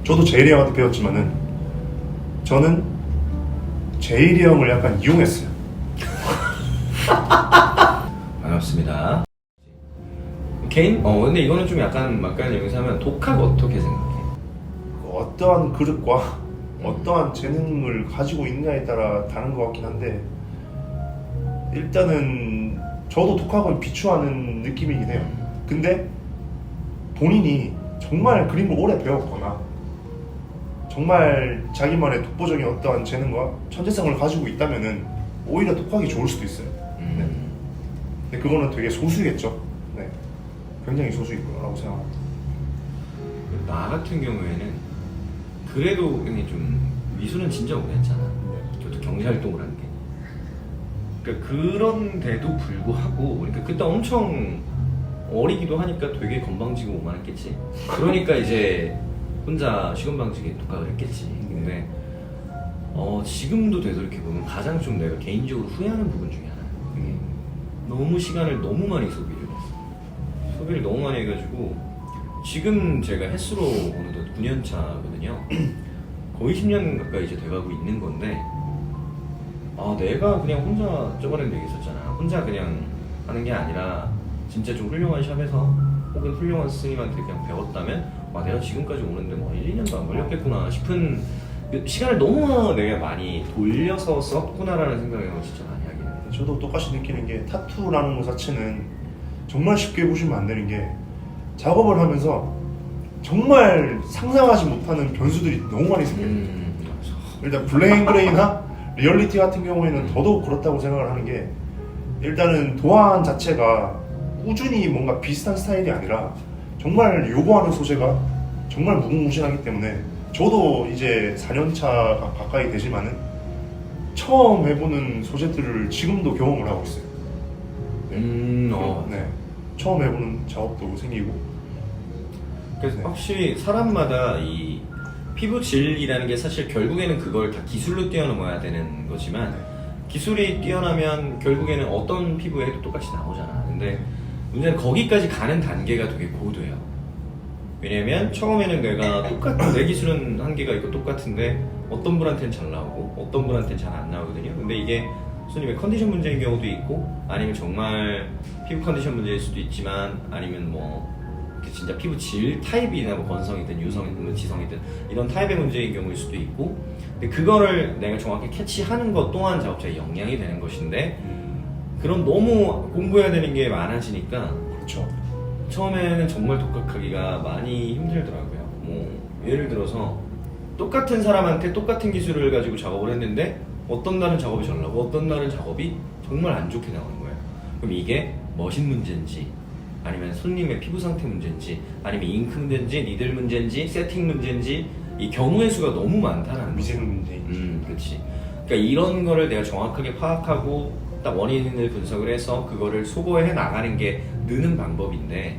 저도 제일이 형한테 배웠지만은 저는 제일이 형을 약간 이용했어요. 반갑습니다. 개인? 근데 이거는 좀 약간 여기서 하면 독학 어떻게 생각해? 어떠한 그릇과 어떠한 재능을 가지고 있느냐에 따라 다른 것 같긴 한데 일단은 저도 독학은 비추하는 느낌이긴 해요. 근데 본인이 정말 그림을 오래 배웠거나 정말 자기만의 독보적인 어떠한 재능과 천재성을 가지고 있다면은 오히려 독학이 좋을 수도 있어요. 네. 근데 그거는 되게 소수겠죠. 네. 굉장히 소수일 거라고 생각합니다. 나 같은 경우에는 그래도 굉장히 좀 미술은 진짜 오래 했잖아. 저도 경제활동을 한 게. 그러니까 그런데도 불구하고 그러니까 그때 엄청 어리기도 하니까 되게 건방지고 오만했겠지. 그러니까 이제 혼자 시건방지게 독학을 했겠지. 근데 지금도 되돌이켜보면 가장 좀 내가 개인적으로 후회하는 부분 중에 하나야. 너무 시간을 너무 많이 소비를 했어. 소비를 너무 많이 해가지고 지금 제가 횟수로 어느덧 9년 차거든요. 거의 10년 가까이 이제 돼가고 있는 건데 내가 그냥 혼자 저번에도 얘기했었잖아. 혼자 그냥 하는 게 아니라 진짜 좀 훌륭한 샵에서 혹은 훌륭한 스님한테 그냥 배웠다면 내가 지금까지 오는데 뭐 1, 2년도 안 걸렸겠구나 싶은 시간을 너무 내가 많이 돌려서 썼구나라는 생각을 진짜 많이 하긴 해요. 저도 똑같이 느끼는 게 타투라는 것 자체는 정말 쉽게 보시면 안 되는 게 작업을 하면서 정말 상상하지 못하는 변수들이 너무 많이 생겨요. 일단 블랙앤그레이나 리얼리티 같은 경우에는 더더욱 그렇다고 생각을 하는 게 일단은 도안 자체가 꾸준히 뭔가 비슷한 스타일이 아니라 정말 요구하는 소재가 정말 무궁무진하기 때문에 저도 이제 4년차 가까이 되지만은 처음 해보는 소재들을 지금도 경험을 하고 있어요. 네. 처음 해보는 작업도 생기고. 그래서 확실히 사람마다 이 피부 질이라는 게 사실 결국에는 그걸 다 기술로 뛰어넘어야 되는 거지만 기술이 뛰어나면 결국에는 어떤 피부에도 똑같이 나오잖아. 근데 문제는 거기까지 가는 단계가 되게 고도예요. 왜냐면 처음에는 내가 똑같은 내 기술은 한계가 있고 똑같은데 어떤 분한테는 잘 나오고 어떤 분한테는 잘 안 나오거든요. 근데 이게 손님의 컨디션 문제인 경우도 있고 아니면 정말 피부 컨디션 문제일 수도 있지만 아니면 뭐 진짜 피부 질 타입이나 뭐 건성이든 유성이든 뭐 지성이든 이런 타입의 문제인 경우일 수도 있고 근데 그거를 내가 정확히 캐치하는 것 또한 작업자의 역량이 되는 것인데 그런 너무 공부해야 되는 게 많아지니까 그렇죠. 처음에는 정말 독학하기가 많이 힘들더라고요. 뭐 예를 들어서 똑같은 사람한테 똑같은 기술을 가지고 작업을 했는데 어떤 날은 작업이 잘 나오고 어떤 날은 작업이 정말 안 좋게 나오는 거예요. 그럼 이게 머신 문제인지 아니면 손님의 피부 상태 문제인지 아니면 잉크 문제인지 니들 문제인지 세팅 문제인지 이 경우의 수가 너무 많다는 미생 문제인지. 그렇지. 그러니까 이런 거를 내가 정확하게 파악하고 딱 원인을 분석을 해서 그거를 소거해 나가는 게 느는 방법인데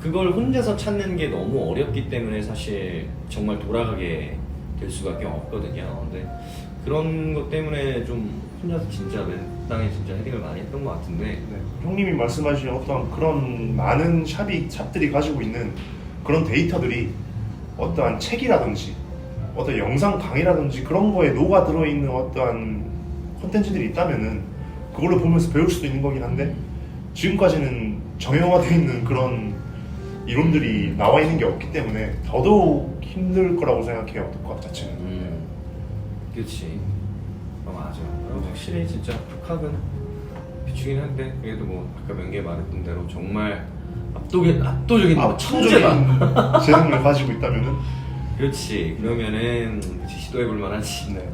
그걸 혼자서 찾는 게 너무 어렵기 때문에 사실 정말 돌아가게 될 수밖에 없거든요. 근데 그런 것 때문에 좀 혼자서 진짜 맨땅에 진짜 헤딩을 많이 했던 것 같은데 네. 형님이 말씀하신 어떤 그런 많은 샵들이 가지고 있는 그런 데이터들이 어떠한 책이라든지 어떤 영상 강의라든지 그런 거에 녹아 들어있는 어떠한 콘텐츠들이 있다면은 그걸로 보면서 배울 수도 있는 거긴 한데 지금까지는 정형화되어 있는 그런 이론들이 나와 있는 게 없기 때문에 더더욱 힘들 거라고 생각해요. 독학 자체는. 그렇지. 맞아. 확실히 진짜 독학은 비추긴 한데 그래도 뭐 아까 명계 말했던 대로 정말 압도적인 천재다. 재능을 가지고 있다면은 그렇지. 그러면은 시도해볼 만하지. 네.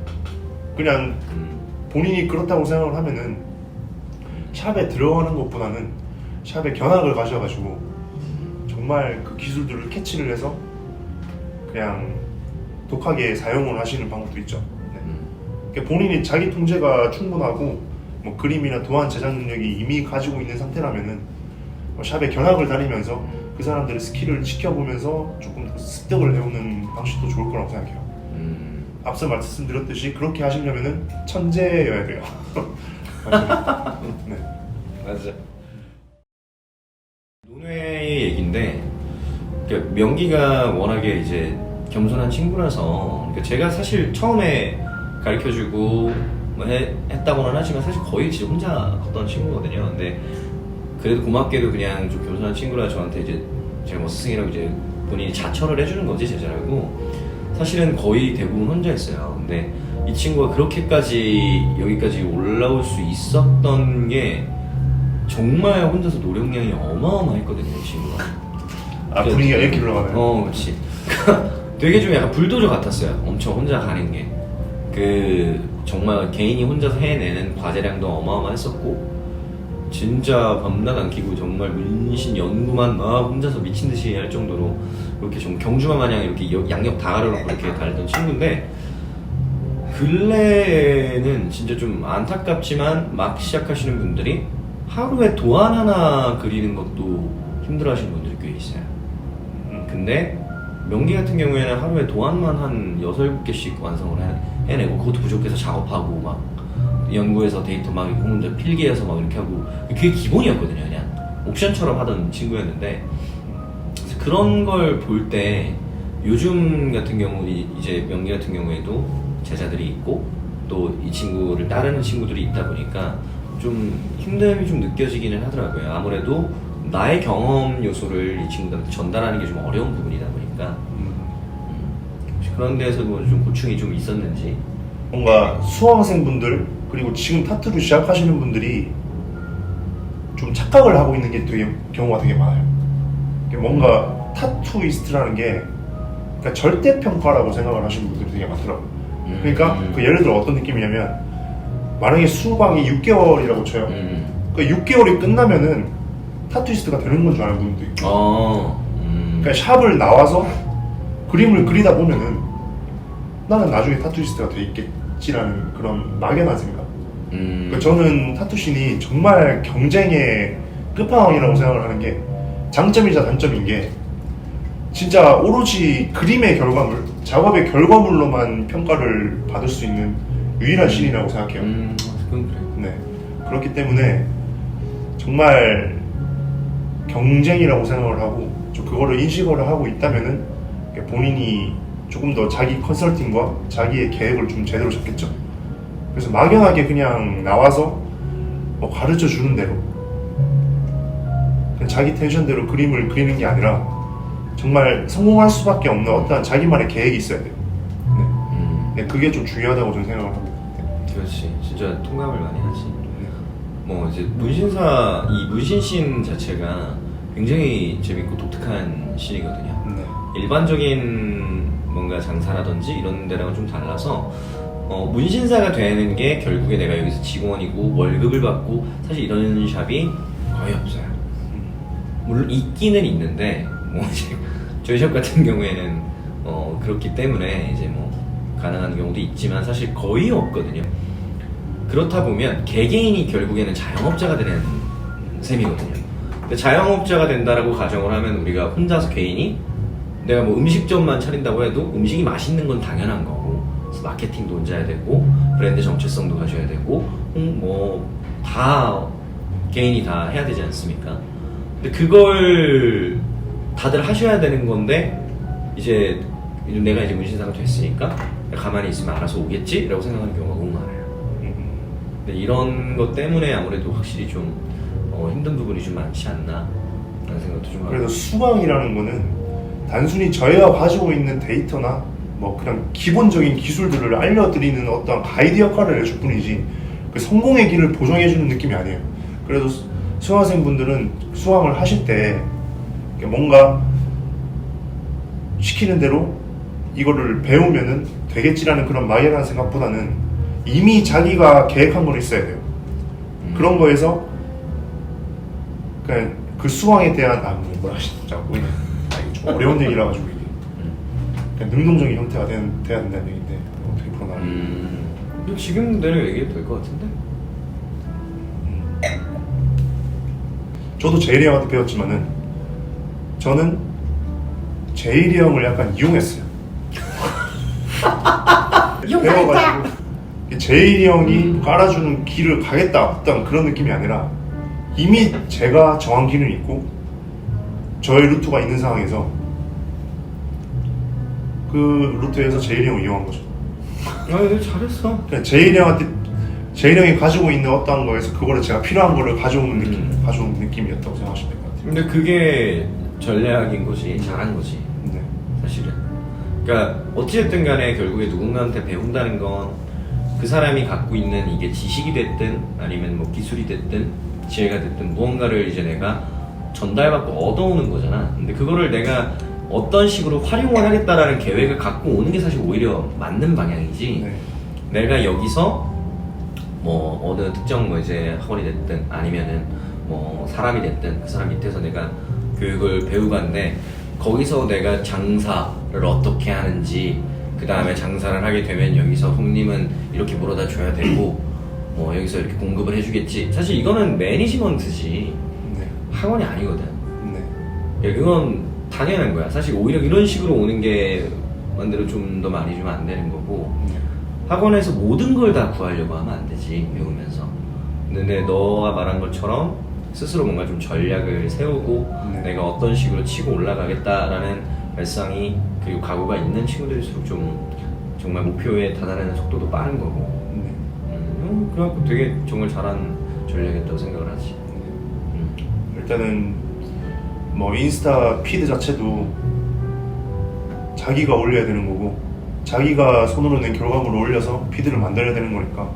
그냥 본인이 그렇다고 생각을 하면은 샵에 들어가는 것보다는 샵에 견학을 가셔가지고 정말 그 기술들을 캐치를 해서 그냥 독하게 사용을 하시는 방법도 있죠. 네. 그러니까 본인이 자기 통제가 충분하고 뭐 그림이나 도안 제작 능력이 이미 가지고 있는 상태라면은 뭐 샵에 견학을 다니면서 그 사람들의 스킬을 지켜보면서 조금 더 습득을 해오는 방식도 좋을 거라고 생각해요. 앞서 말씀드렸듯이 그렇게 하시려면은 천재여야 돼요. 맞아요. 네. 맞아. 논외의 얘기인데 그러니까 명기가 워낙에 이제 겸손한 친구라서 그러니까 제가 사실 처음에 가르쳐주고 뭐 했다고는 하지만 사실 거의 진짜 혼자 컸던 친구거든요. 근데 그래도 고맙게도 그냥 좀 겸손한 친구라 저한테 이제 제가 뭐 스승이라고 이제 본인이 자처를 해주는 거지 제자라고 사실은 거의 대부분 혼자 했어요. 근데 이 친구가 그렇게까지 여기까지 올라올 수 있었던 게 정말 혼자서 노력량이 어마어마했거든요, 이 친구가. 아, 분위기가 이렇게 흘러가나요? 그렇지. 되게 좀 약간 불도저 같았어요. 엄청 혼자 가는 게. 정말 개인이 혼자서 해내는 과제량도 어마어마했었고, 진짜 밤낮 안 끼고 정말 문신 연구만 막 혼자서 미친 듯이 할 정도로 이렇게 좀 경주마 마냥 이렇게 양옆 다 가려놓고 이렇게 달던 친구인데, 근래에는 진짜 좀 안타깝지만 막 시작하시는 분들이 하루에 도안 하나 그리는 것도 힘들어하시는 분들이 꽤 있어요. 근데 명기 같은 경우에는 하루에 도안만 한 6, 7개씩 완성을 해내고 그것도 부족해서 작업하고 막 연구해서 데이터 막 혼자 필기해서 막 이렇게 하고 그게 기본이었거든요. 그냥 옵션처럼 하던 친구였는데 그래서 그런 걸 볼 때 요즘 같은 경우 이제 명기 같은 경우에도 제자들이 있고 또 이 친구를 따르는 친구들이 있다 보니까 좀 힘듦이 좀 느껴지기는 하더라고요. 아무래도 나의 경험 요소를 이 친구들한테 전달하는 게 좀 어려운 부분이다 보니까 혹시 그런 데서 뭐 좀 고충이 좀 있었는지. 뭔가 수험생분들 그리고 지금 타투를 시작하시는 분들이 좀 착각을 하고 있는 게 되게 경우가 되게 많아요. 이게 뭔가 타투이스트라는 게 그러니까 절대평가라고 생각을 하시는 분들이 되게 많더라고요. 그러니까 그 예를 들어 어떤 느낌이냐면 만약에 수강이 6개월이라고 쳐요. 그 6개월이 끝나면은 타투이스트가 되는 건 줄 아는 분도 있고 그러니까 샵을 나와서 그림을 그리다 보면은 나는 나중에 타투이스트가 돼 있겠지라는 그런 막연한 생각. 그러니까 저는 타투신이 정말 경쟁의 끝판왕이라고 생각을 하는 게 장점이자 단점인 게 진짜 오로지 그림의 결과물, 작업의 결과물로만 평가를 받을 수 있는 유일한 신이라고 생각해요. 그건 그래요. 네. 그렇기 때문에 정말 경쟁이라고 생각을 하고 좀 그거를 인식을 하고 있다면은 본인이 조금 더 자기 컨설팅과 자기의 계획을 좀 제대로 잡겠죠. 그래서 막연하게 그냥 나와서 뭐 가르쳐 주는 대로 그냥 자기 텐션대로 그림을 그리는 게 아니라 정말 성공할 수밖에 없는 어떠한 자기만의 계획이 있어야 돼요. 네. 네, 그게 좀 중요하다고 저는 생각을 합니다. 네. 그렇지. 진짜 통감을 많이 하지. 뭐 이제 문신사 이 문신씬 자체가 굉장히 재밌고 독특한 신이거든요. 네. 일반적인 뭔가 장사라든지 이런 데랑은 좀 달라서 문신사가 되는 게 결국에 내가 여기서 직원이고 월급을 받고 사실 이런 샵이 거의 없어요. 물론 있기는 있는데 뭐 이제 저희 샵 같은 경우에는 그렇기 때문에 이제 뭐 가능한 경우도 있지만 사실 거의 없거든요. 그렇다 보면 개개인이 결국에는 자영업자가 되는 셈이거든요. 근데 자영업자가 된다라고 가정을 하면 우리가 혼자서 개인이 내가 뭐 음식점만 차린다고 해도 음식이 맛있는 건 당연한 거고 그래서 마케팅도 혼자 해야 되고 브랜드 정체성도 가져야 되고 뭐 다 개인이 다 해야 되지 않습니까? 근데 그걸 다들 하셔야 되는 건데 이제 내가 이제 문신사가 됐으니까 가만히 있으면 알아서 오겠지? 라고 생각하는 경우가 너무 많아요. 근데 이런 것 때문에 아무래도 확실히 좀 힘든 부분이 좀 많지 않나 라는 생각도 좀 하고. 그래서 수강이라는 거는 단순히 저희가 가지고 있는 데이터나 뭐 그냥 기본적인 기술들을 알려드리는 어떤 가이드 역할을 해줄 뿐이지 그 성공의 길을 보정해주는 느낌이 아니에요. 그래도 수강생분들은 수강을 하실 때 뭔가 시키는 대로 이거를 배우면은 되겠지라는 그런 막연한 생각보다는 이미 자기가 계획한 걸 있어야 돼요. 그런 거에서 그냥 그 수강에 대한 뭐라 하시죠? 자꾸 이거 좀 어려운 얘기라 가지고 이게 그냥 능동적인 형태가 돼야 된다는 얘기인데 어떻게 풀어나가요? 지금 내려 얘기해도 될 것 같은데? 저도 제일이 형한테 배웠지만은 저는 제일이 형을 약간 이용했어요. 배워가지고 제일이 형이 깔아주는 길을 가겠다 어떤 그런 느낌이 아니라 이미 제가 정한 길은 있고 저의 루트가 있는 상황에서 그 그 루트에서 제일이 형을 이용한 거죠. 이거 잘했어. 그냥 제일이 형이 가지고 있는 어떠한 거에서 그거를 제가 필요한 거를 가져오는 느낌이었다고 생각하시면 될 것 같아요. 근데 그게 전략인 거지, 잘한 거지. 네. 사실은. 그러니까 어찌됐든 간에 결국에 누군가한테 배운다는 건 그 사람이 갖고 있는 이게 지식이 됐든 아니면 뭐 기술이 됐든 지혜가 됐든 무언가를 이제 내가 전달받고 얻어오는 거잖아. 근데 그거를 내가 어떤 식으로 활용을 하겠다라는 계획을 갖고 오는 게 사실 오히려 맞는 방향이지. 네. 내가 여기서 뭐 어느 특정 뭐 이제 학원이 됐든 아니면은 뭐 사람이 됐든 그 사람 밑에서 내가 교육을 배우고 갔는데 거기서 내가 장사를 어떻게 하는지 그 다음에 장사를 하게 되면 여기서 손님은 이렇게 물어다 줘야 되고 뭐 여기서 이렇게 공급을 해주겠지. 사실 이거는 매니지먼트지 네. 학원이 아니거든. 네. 그건 당연한 거야. 사실 오히려 이런 식으로 오는 게 반대로 좀 더 많이 주면 안 되는 거고 네. 학원에서 모든 걸 다 구하려고 하면 안 되지 배우면서. 근데 너가 말한 것처럼 스스로 뭔가 좀 전략을 세우고 네. 내가 어떤 식으로 치고 올라가겠다라는 발상이 그리고 각오가 있는 친구들일수록 좀 정말 목표에 다다르는 속도도 빠른 거고. 네. 그래갖고 되게 정말 잘한 전략이었다고 생각을 하지. 일단은 뭐 인스타 피드 자체도 자기가 올려야 되는 거고 자기가 손으로 낸 결과물을 올려서 피드를 만들어야 되는 거니까.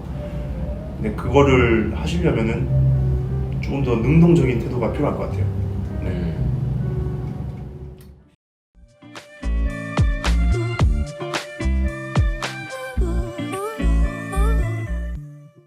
근데 그거를 하시려면은 조금 더 능동적인 태도가 필요할 것 같아요.